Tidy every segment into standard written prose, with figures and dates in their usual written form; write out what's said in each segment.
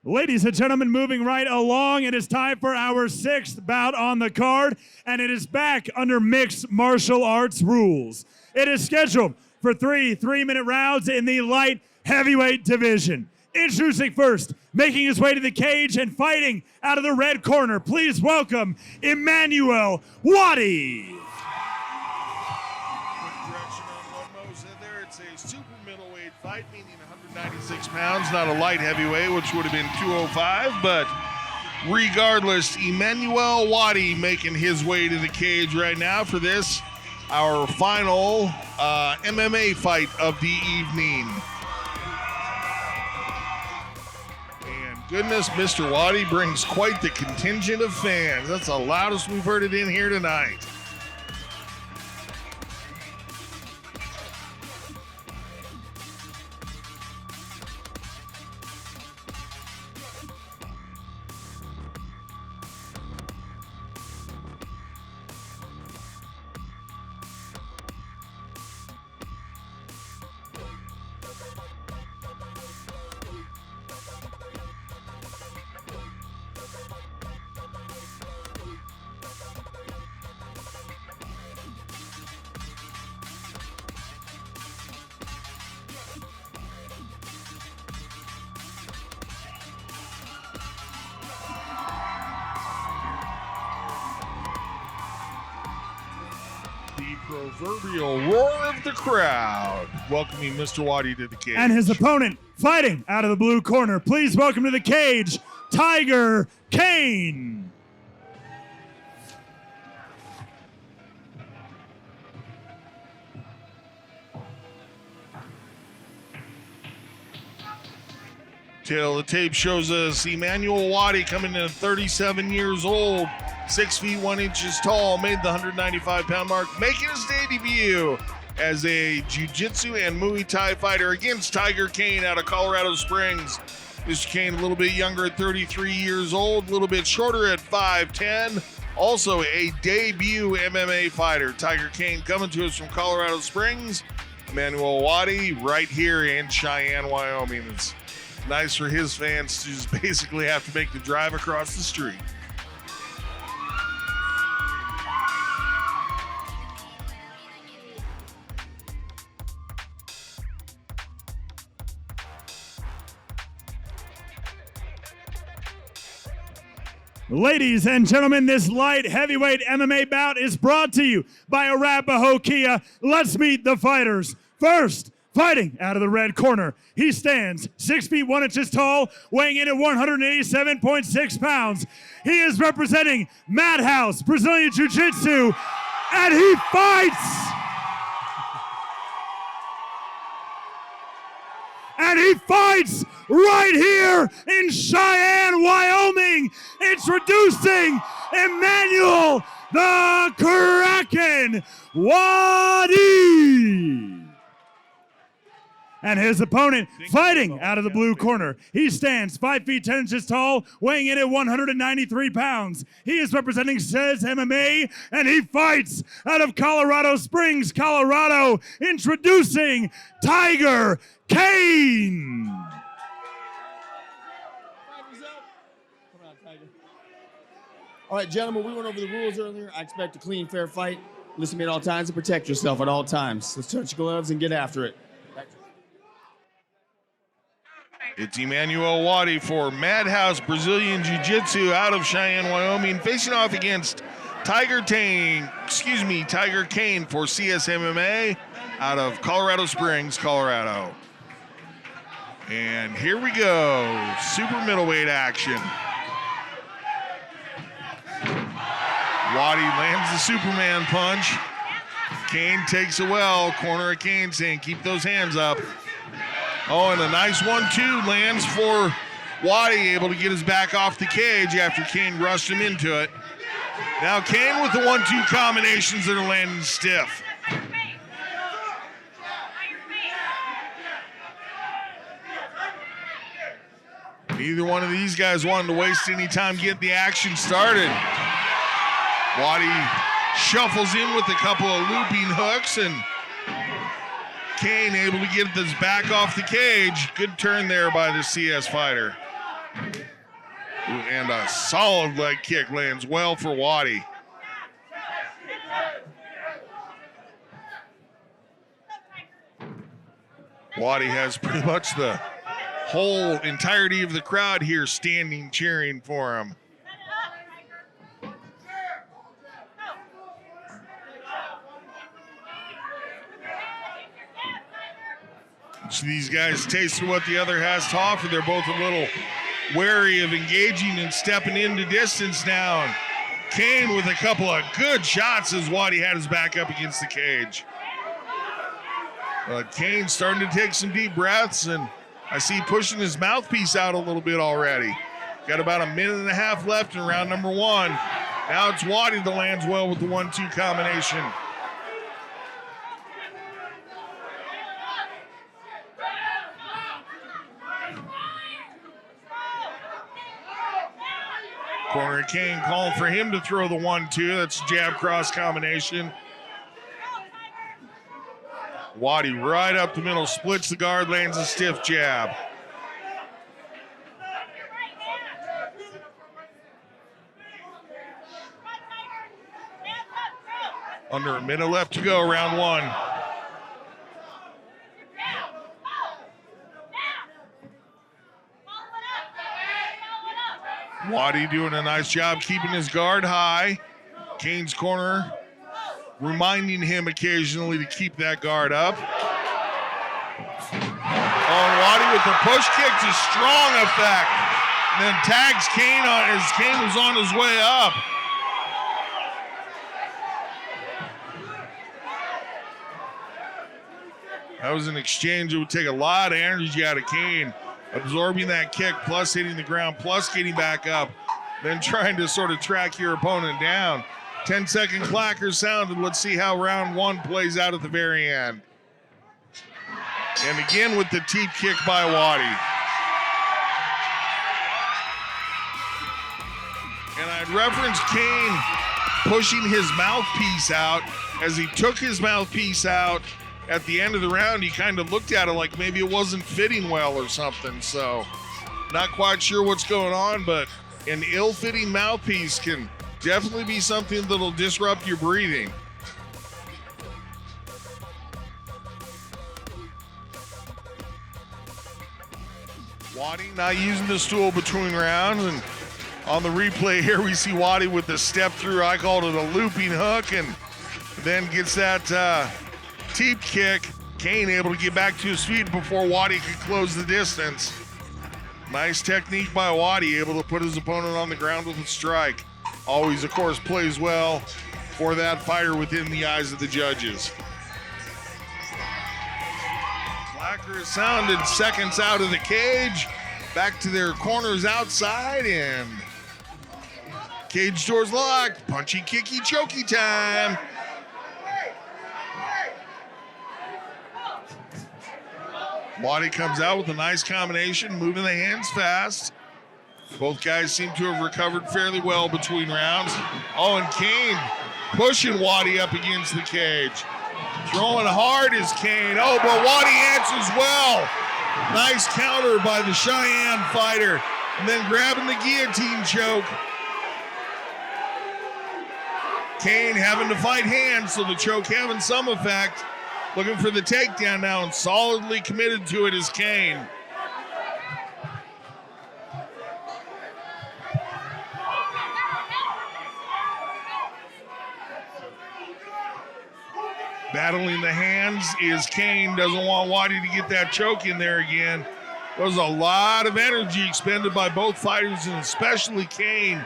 Ladies and gentlemen, moving right along, it is time for our 6th bout on the card, and it is back under mixed martial arts rules. It is scheduled for 3 3-minute rounds in the light heavyweight division. Introducing first, making his way to the cage and fighting out of the red corner, please welcome Emmanuel Waddy. It's a super middleweight fight, meaning 196 pounds, not a light heavyweight, which would have been 205, but regardless, Emmanuel Waddy making his way to the cage right now for this, our final MMA fight of the evening. And goodness, Mr. Waddy brings quite the contingent of fans. That's the loudest we've heard it in here tonight. Proverbial roar of the crowd welcoming Mr. Waddy to the cage. And his opponent fighting out of the blue corner, please welcome to the cage, Tygr Cain. Till the tape shows us Emmanuel Waddy coming in at 37 years old, 6 feet 1 inches tall, made the 195-pound mark, making his debut as a jiu-jitsu and Muay Thai fighter against Tygr Cain out of Colorado Springs. Mr. Cain a little bit younger at 33 years old, a little bit shorter at 5'10", also a debut MMA fighter. Tygr Cain coming to us from Colorado Springs. Emmanuel Waddy right here in Cheyenne, Wyoming. It's nice for his fans to just basically have to make the drive across the street. Ladies and gentlemen, this light heavyweight MMA bout is brought to you by Arapahoe Kia. Let's meet the fighters. First, fighting out of the red corner, he stands 6 feet 1 inches tall, weighing in at 187.6 pounds. He is representing Madhouse Brazilian Jiu-Jitsu, and he fights! And he fights right here in Cheyenne, Wyoming, introducing Emmanuel the Kraken Waddy. And his opponent fighting out of the blue corner. He stands 5 feet 10 inches tall, weighing in at 193 pounds. He is representing Says MMA, and he fights out of Colorado Springs, Colorado, introducing Tygr Cain. All right, gentlemen, we went over the rules earlier. I expect a clean, fair fight. Listen to me at all times and protect yourself at all times. Let's touch gloves and get after it. It's Emmanuel Waddy for Madhouse Brazilian Jiu-Jitsu out of Cheyenne, Wyoming, facing off against Tygr Cain for CSMMA out of Colorado Springs, Colorado. And here we go, super middleweight action. Waddy lands the Superman punch. Cain takes it well. Corner of Cain saying, keep those hands up. Oh, and a nice 1-2 lands for Waddy, able to get his back off the cage after Cain rushed him into it. Now Cain with the 1-2 combinations that are landing stiff. Neither one of these guys wanted to waste any time getting the action started. Waddy shuffles in with a couple of looping hooks, and Cain able to get this back off the cage. Good turn there by the CS fighter. And a solid leg kick lands well for Waddy. Waddy has pretty much the whole entirety of the crowd here standing cheering for him. So these guys tasted what the other has to offer. They're both a little wary of engaging and stepping into distance now. And Cain with a couple of good shots as Waddy had his back up against the cage. Cain starting to take some deep breaths, and I see pushing his mouthpiece out a little bit already. Got about a minute and a half left in round number one. Now it's Waddy that lands well with the 1-2 combination. Corner Cain calling for him to throw the 1-2. That's jab cross combination. Waddy right up the middle, splits the guard, lands a stiff jab. Under a minute left to go, round one. Waddy doing a nice job keeping his guard high. Cain's corner reminding him occasionally to keep that guard up. Oh, Waddy with the push kick to strong effect. And then tags Cain on as Cain was on his way up. That was an exchange that would take a lot of energy out of Cain. Absorbing that kick, plus hitting the ground, plus getting back up, then trying to sort of track your opponent down. 10-second clacker sounded. Let's see how round one plays out at the very end. And again with the teep kick by Waddy. And I'd reference Cain pushing his mouthpiece out. As he took his mouthpiece out at the end of the round, he kind of looked at it like maybe it wasn't fitting well or something. So not quite sure what's going on, but an ill-fitting mouthpiece can definitely be something that'll disrupt your breathing. Waddy not using the stool between rounds, and on the replay here we see Waddy with the step through, I called it a looping hook, and then gets that teep kick. Cain able to get back to his feet before Waddy could close the distance. Nice technique by Waddy, able to put his opponent on the ground with a strike. Always, of course, plays well for that fighter within the eyes of the judges. Clacker is sounded, seconds out of the cage. Back to their corners outside, and cage doors locked. Punchy, kicky, chokey time. Waddy comes out with a nice combination, moving the hands fast. Both guys seem to have recovered fairly well between rounds. Oh, and Cain pushing Waddy up against the cage. Throwing hard is Cain. Oh, but Waddy answers well. Nice counter by the Cheyenne fighter. And then grabbing the guillotine choke. Cain having to fight hands, so the choke having some effect. Looking for the takedown now, and solidly committed to it is Cain. Battling the hands is Cain. Doesn't want Waddy to get that choke in there again. There was a lot of energy expended by both fighters, and especially Cain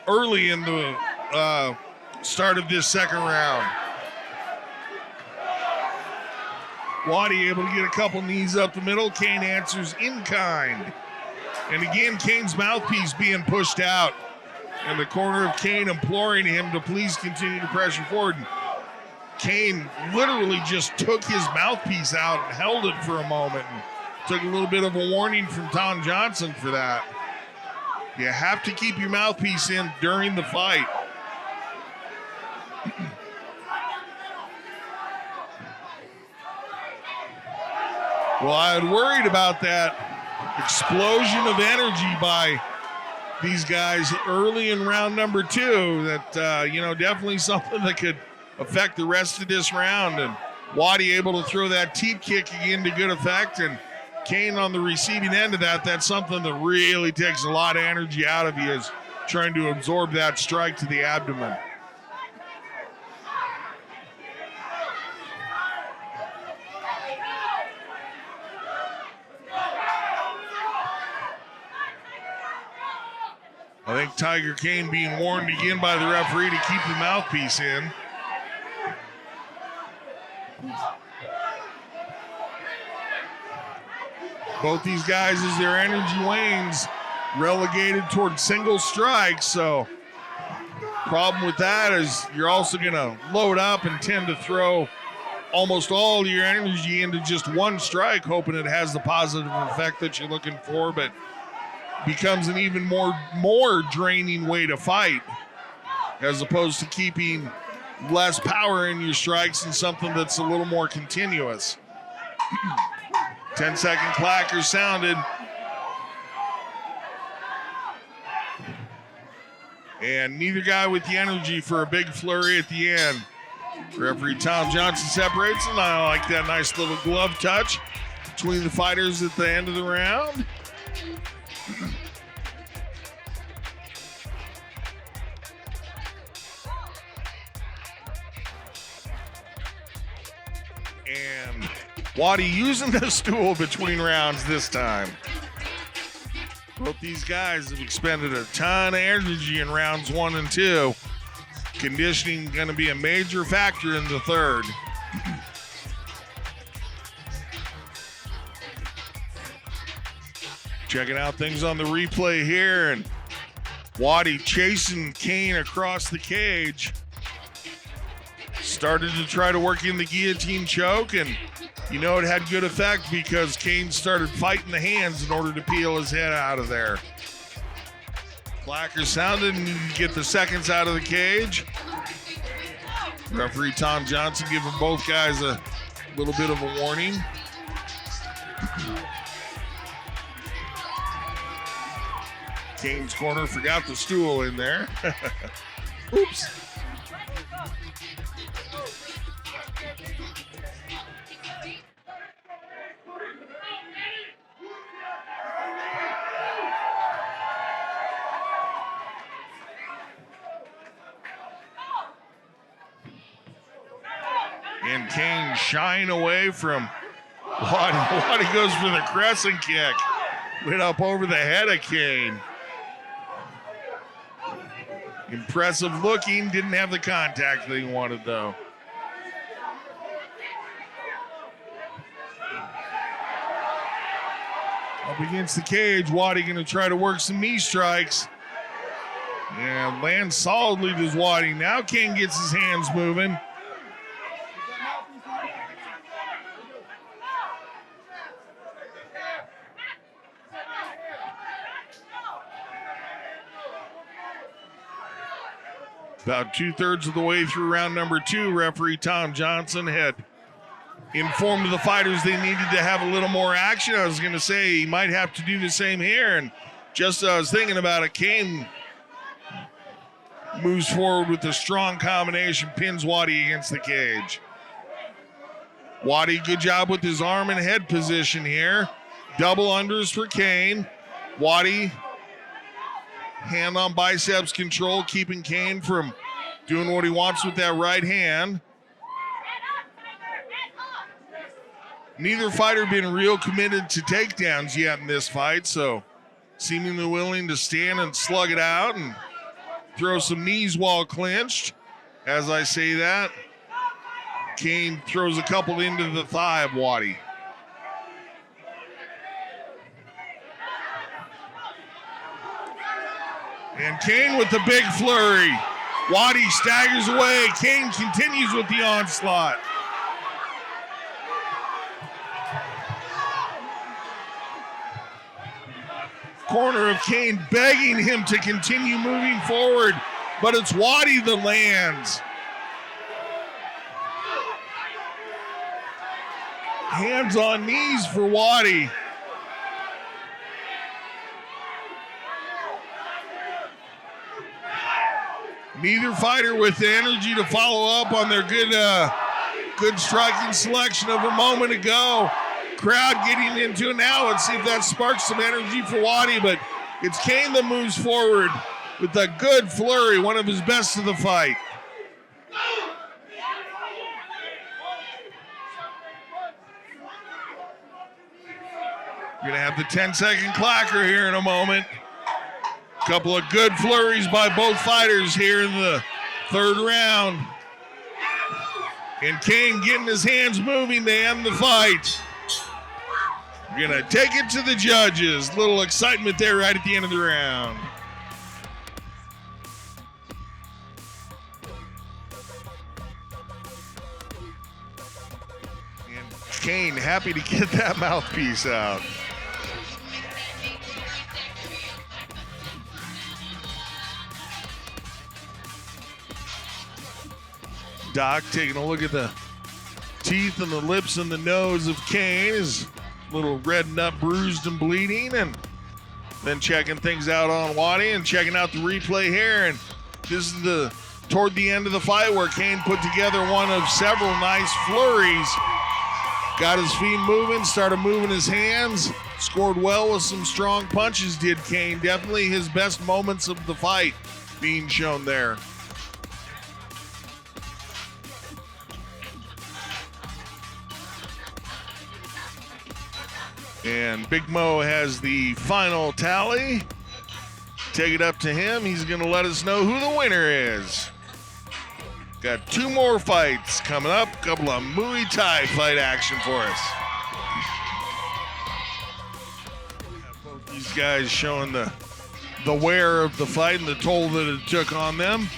early in the start of this second round. Waddy able to get a couple knees up the middle. Cain answers in kind. And again, Cain's mouthpiece being pushed out. And the corner of Cain imploring him to please continue to pressure forward. Cain literally just took his mouthpiece out and held it for a moment. And took a little bit of a warning from Tom Johnson for that. You have to keep your mouthpiece in during the fight. Well, I had worried about that explosion of energy by these guys early in round number 2 that, definitely something that could affect the rest of this round. And Waddy able to throw that teep kick again to good effect, and Cain on the receiving end of that. That's something that really takes a lot of energy out of you, is trying to absorb that strike to the abdomen. I think Tygr Cain being warned again by the referee to keep the mouthpiece in. Both these guys, as their energy wanes, relegated towards single strikes. So problem with that is you're also going to load up and tend to throw almost all your energy into just one strike, hoping it has the positive effect that you're looking for, but becomes an even more draining way to fight, as opposed to keeping less power in your strikes and something that's a little more continuous. 10-second clacker sounded. And neither guy with the energy for a big flurry at the end. Referee Tom Johnson separates, and I like that nice little glove touch between the fighters at the end of the round. And Waddy using the stool between rounds this time. Both these guys have expended a ton of energy in rounds 1 and 2. Conditioning going to be a major factor in the third. Checking out things on the replay here, and Waddy chasing Cain across the cage. Started to try to work in the guillotine choke, and it had good effect because Cain started fighting the hands in order to peel his head out of there. Clacker sounded, and you get the seconds out of the cage. Referee Tom Johnson giving both guys a little bit of a warning. Cain's corner forgot the stool in there. Oops. And Cain shying away from Waddy. Waddy goes for the crescent kick. Went up over the head of Cain. Impressive looking. Didn't have the contact that he wanted, though. Up against the cage, Waddy going to try to work some knee strikes. And lands solidly to Waddy. Now Cain gets his hands moving. About 2/3 of the way through round number 2, referee Tom Johnson had informed the fighters they needed to have a little more action. I was going to say he might have to do the same here, and just as I was thinking about it, Cain moves forward with a strong combination, pins Waddy against the cage. Waddy, good job with his arm and head position here. Double unders for Cain. Waddy, hand on biceps control, keeping Cain from doing what he wants with that right hand. Neither fighter been real committed to takedowns yet in this fight, so seemingly willing to stand and slug it out and throw some knees while clinched. As I say that, Cain throws a couple into the thigh of Waddy. And Cain with the big flurry. Waddy staggers away. Cain continues with the onslaught. Corner of Cain begging him to continue moving forward, but it's Waddy that lands. Hands on knees for Waddy. Neither fighter with the energy to follow up on their good striking selection of a moment ago. Crowd getting into it now. Let's see if that sparks some energy for Waddy, but it's Cain that moves forward with a good flurry, one of his best of the fight. You're gonna have the 10-second clacker here in a moment. Couple of good flurries by both fighters here in the third round. And Cain getting his hands moving to end the fight. We're gonna take it to the judges. Little excitement there right at the end of the round. And Cain happy to get that mouthpiece out. Doc taking a look at the teeth and the lips and the nose of Cain. His little red nut bruised and bleeding, and then checking things out on Waddy and checking out the replay here. And this is toward the end of the fight where Cain put together one of several nice flurries. Got his feet moving, started moving his hands, scored well with some strong punches, did Cain. Definitely his best moments of the fight being shown there. And Big Mo has the final tally. Take it up to him. He's going to let us know who the winner is. Got 2 more fights coming up. A couple of Muay Thai fight action for us. Both these guys showing the wear of the fight and the toll that it took on them.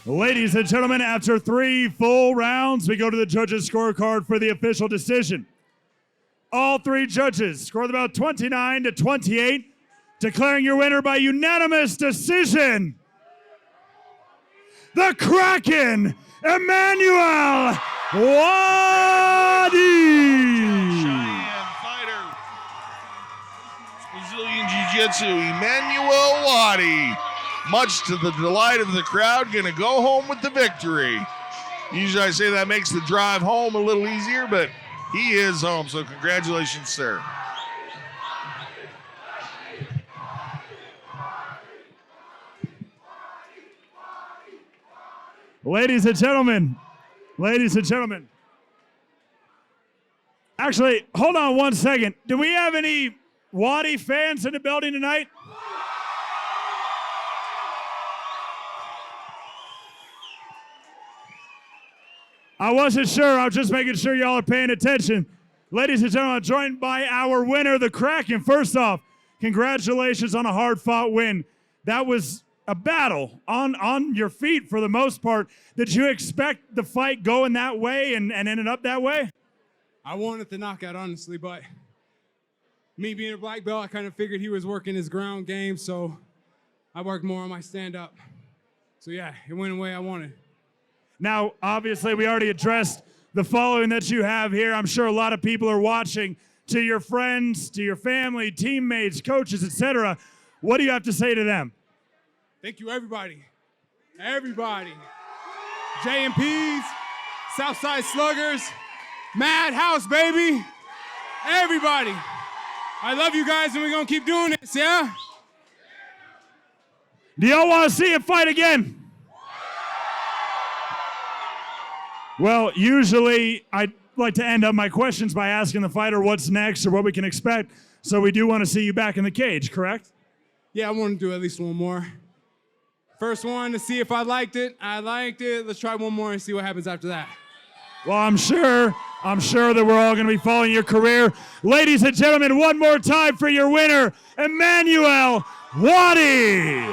Ladies and gentlemen, after 3 full rounds, we go to the judges' scorecard for the official decision. All 3 judges scored about 29-28, declaring your winner by unanimous decision, the Kraken, Emmanuel Waddy. Cheyenne fighter, Brazilian Jiu-Jitsu, Emmanuel Waddy. Much to the delight of the crowd, gonna go home with the victory. Usually I say that makes the drive home a little easier, but he is home, so congratulations, sir. Ladies and gentlemen. Actually, hold on one second. Do we have any Waddy fans in the building tonight? I wasn't sure. I was just making sure y'all are paying attention. Ladies and gentlemen, joined by our winner, the Kraken. First off, congratulations on a hard-fought win. That was a battle on your feet for the most part. Did you expect the fight going that way and ended up that way? I wanted the knockout, honestly, but me being a black belt, I kind of figured he was working his ground game, so I worked more on my stand-up. So yeah, it went the way I wanted. Now, obviously, we already addressed the following that you have here. I'm sure a lot of people are watching. To your friends, to your family, teammates, coaches, etc. What do you have to say to them? Thank you, everybody. Everybody. J&Ps, Southside Sluggers, Madhouse, baby. Everybody. I love you guys, and we're going to keep doing this, yeah? Do y'all want to see it fight again? Well, usually I like to end up my questions by asking the fighter what's next or what we can expect. So we do want to see you back in the cage, correct? Yeah, I want to do at least one more. First one to see if I liked it. I liked it. Let's try one more and see what happens after that. Well, I'm sure that we're all going to be following your career. Ladies and gentlemen, one more time for your winner, Emmanuel Waddy.